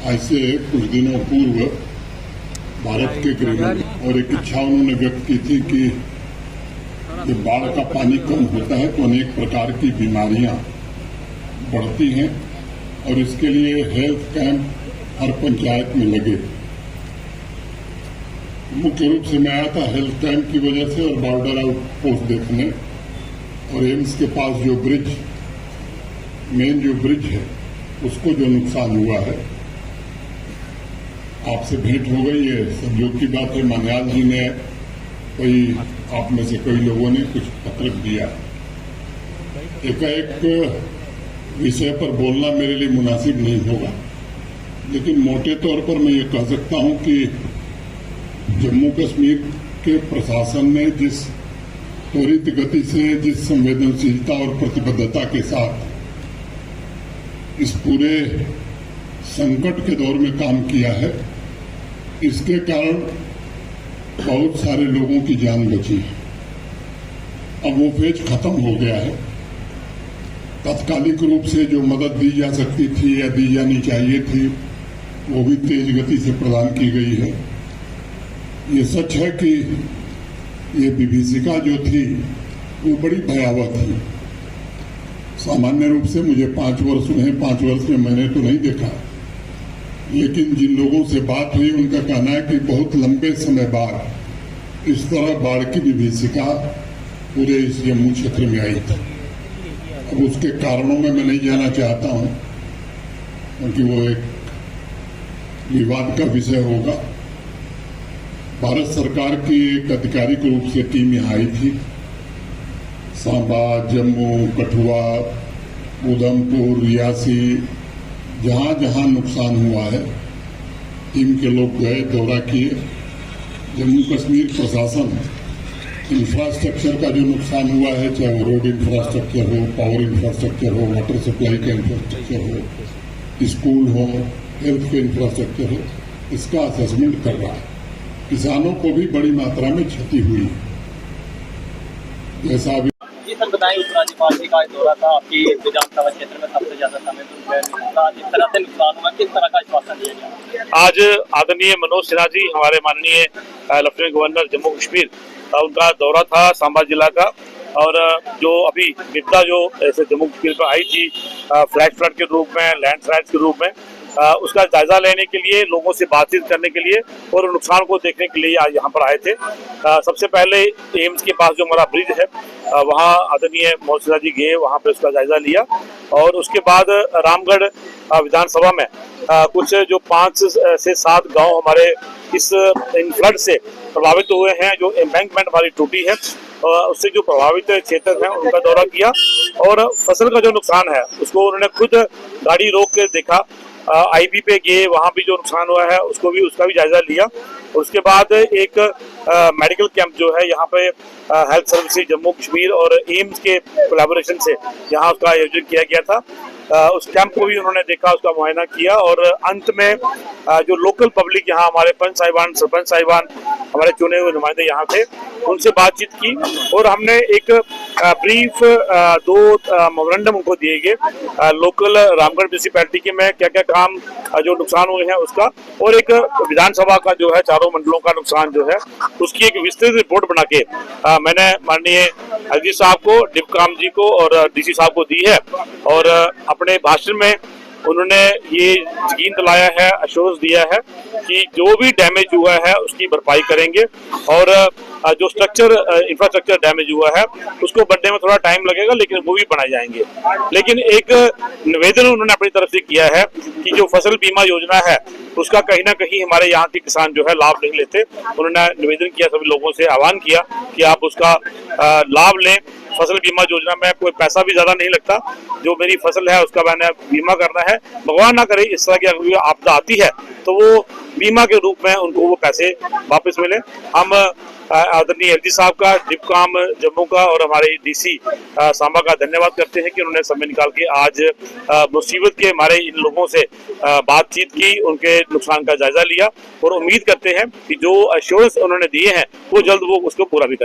आज से कुछ दिनों पूर्व भारत के गृह और एक इच्छा उन्होंने व्यक्त की थी कि जब बाढ़ का पानी कम होता है तो अनेक प्रकार की बीमारियां बढ़ती हैं और इसके लिए हेल्थ कैंप हर पंचायत में लगे। मुख्य रूप से मैं आया था हेल्थ कैंप की वजह से और बॉर्डर आउट पोस्ट देखने और एम्स के पास जो ब्रिज मेन जो ब्रिज है उसको जो नुकसान हुआ है। आपसे भेंट हो गई है, संयोग की बात है। मनियाल जी ने आप में से कई लोगों ने कुछ पत्रक दिया। एकाएक विषय पर बोलना मेरे लिए मुनासिब नहीं होगा, लेकिन मोटे तौर पर मैं ये कह सकता हूं कि जम्मू कश्मीर के प्रशासन ने जिस त्वरित गति से, जिस संवेदनशीलता और प्रतिबद्धता के साथ इस पूरे संकट के दौर में काम किया है, इसके कारण बहुत सारे लोगों की जान बची है। अब वो फेज खत्म हो गया है। तात्कालिक रूप से जो मदद दी जा सकती थी या दी जानी चाहिए थी वो भी तेज गति से प्रदान की गई है। ये सच है कि ये विभीषिका जो थी वो बड़ी भयावह थी। सामान्य रूप से मुझे 5 वर्ष हुए हैं, 5 वर्ष में मैंने तो नहीं देखा, लेकिन जिन लोगों से बात हुई उनका कहना है कि बहुत लंबे समय बाद इस तरह बाढ़ की विभीषिका पूरे इस जम्मू क्षेत्र में आई थी। अब उसके कारणों में मैं नहीं जाना चाहता हूं, क्योंकि वो एक विवाद का विषय होगा। भारत सरकार की एक आधिकारिक रूप से टीम यहाँ आई थी। सांबा, जम्मू, कठुआ, उधमपुर, रियासी, जहां जहां नुकसान हुआ है टीम के लोग गए, दौरा किए। जम्मू कश्मीर प्रशासन इंफ्रास्ट्रक्चर का जो नुकसान हुआ है, चाहे वो रोड इंफ्रास्ट्रक्चर हो, पावर इंफ्रास्ट्रक्चर हो, वाटर सप्लाई का इंफ्रास्ट्रक्चर हो, स्कूल हो, हेल्थ के इंफ्रास्ट्रक्चर हो, इसका असेसमेंट कर रहा है। किसानों को भी बड़ी मात्रा में क्षति हुई है। जैसा बताएं, उत्तराधिकारी का दौरा था आपकी विधानसभा क्षेत्र में, सबसे ज्यादा समय जिस तरह से नुकसान हुआ, किस तरह का आश्वासन दिया गया? आज आदरणीय मनोज सिन्हा जी, हमारे माननीय लेफ्टिनेंट गवर्नर जम्मू कश्मीर, उनका दौरा था सांबा जिला का। और जो अभी विपदा जो ऐसे जम्मू कश्मीर पर आई थी फ्लैश फ्लड के रूप में, लैंडस्लाइड के रूप में, उसका जायजा लेने के लिए, लोगों से बातचीत करने के लिए और नुकसान को देखने के लिए आज यहाँ पर आए थे। सबसे पहले एम्स के पास जो हमारा ब्रिज है वहाँ आदरणीय मनोज सिन्हा जी गए, वहाँ पे उसका जायजा लिया। और उसके बाद रामगढ़ विधानसभा में कुछ जो 5 से 7 गांव हमारे इस इन फ्लड से प्रभावित हुए हैं, जो एम्बैंकमेंट हमारी टूटी है, उससे जो प्रभावित क्षेत्र हैं उनका दौरा किया। और फसल का जो नुकसान है उसको उन्होंने खुद गाड़ी रोक के देखा। आईबी पे गए, वहाँ भी जो नुकसान हुआ है उसका भी जायजा लिया। उसके बाद एक मेडिकल कैंप जो है यहाँ पे हेल्थ सर्विसेज जम्मू कश्मीर और एम्स के कोलैबोरेशन से यहाँ उसका आयोजन किया गया था। उस कैंप को भी उन्होंने देखा, उसका मुआयना किया। और अंत में जो लोकल पब्लिक यहाँ हमारे पंच साहिबान, सरपंच साहिबान, हमारे चुने हुए नुमाइंदे यहाँ थे, उनसे बातचीत की और हमने एक ब्रीफ 2 मेमोरेंडम उनको दिए गए लोकल रामगढ़ म्यूनिसिपैलिटी के में क्या क्या काम जो नुकसान हुए हैं उसका, और एक विधानसभा का जो है 4 मंडलों का नुकसान जो है उसकी एक विस्तृत रिपोर्ट बना के मैंने माननीय एसडी साहब को, डिप्टी जी को और डीसी साहब को दी है। और अपने भाषण में उन्होंने ये यकीन दिलाया है, अश्योरेंस दिया है कि जो भी डैमेज हुआ है उसकी भरपाई करेंगे। और जो इंफ्रास्ट्रक्चर डैमेज हुआ है उसको बनने में थोड़ा टाइम लगेगा, लेकिन वो भी बनाए जाएंगे। लेकिन एक निवेदन उन्होंने अपनी तरफ से किया है कि जो फसल बीमा योजना है उसका कहीं ना कहीं हमारे यहाँ के किसान जो है लाभ नहीं लेते। उन्होंने निवेदन किया, सभी लोगों से आह्वान किया कि आप उसका लाभ लें। फसल बीमा योजना में कोई पैसा भी ज्यादा नहीं लगता। जो मेरी फसल है उसका मैंने बीमा करना है, भगवान ना करे इस तरह की अगर आपदा आती है तो वो बीमा के रूप में उनको वो पैसे वापस मिले। हम आदरणीय एलजी साहब का, डिप्टी जम्मू का और हमारे डीसी सांबा का धन्यवाद करते हैं कि उन्होंने समय निकाल के आज मुसीबत के हमारे इन लोगों से बातचीत की, उनके नुकसान का जायजा लिया। और उम्मीद करते हैं कि जो एश्योरेंस उन्होंने दिए हैं वो जल्द वो उसको पूरा भी करें।